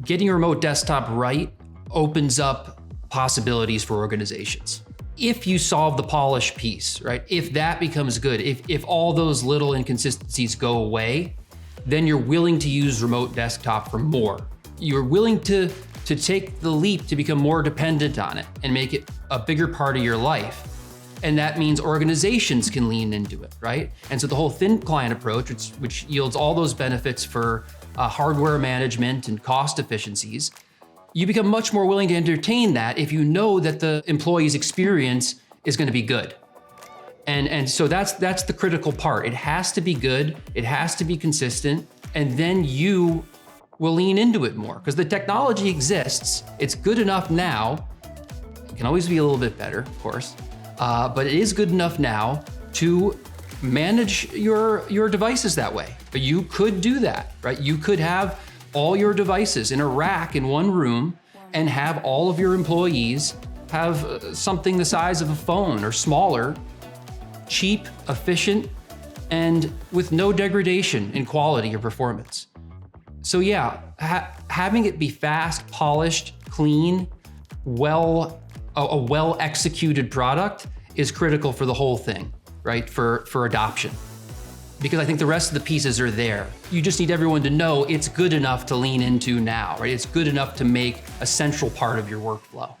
getting a remote desktop right opens up possibilities for organizations. If you solve the polish piece, right? If that becomes good, if all those little inconsistencies go away, then you're willing to use remote desktop for more. You're willing to take the leap to become more dependent on it and make it a bigger part of your life. And that means organizations can lean into it, right? And so the whole thin client approach, which yields all those benefits for hardware management and cost efficiencies, you become much more willing to entertain that if you know that the employee's experience is going to be good. And so that's the critical part. It has to be good, it has to be consistent, and then you will lean into it more because the technology exists. It's good enough now. It can always be a little bit better, of course, but it is good enough now to manage your devices that way. But you could do that, right? You could have all your devices in a rack in one room and have all of your employees have something the size of a phone or smaller, cheap, efficient, and with no degradation in quality or performance. So yeah, having it be fast, polished, clean, a well-executed product is critical for the whole thing, right? For adoption. Because I think the rest of the pieces are there. You just need everyone to know it's good enough to lean into now, right? It's good enough to make a central part of your workflow.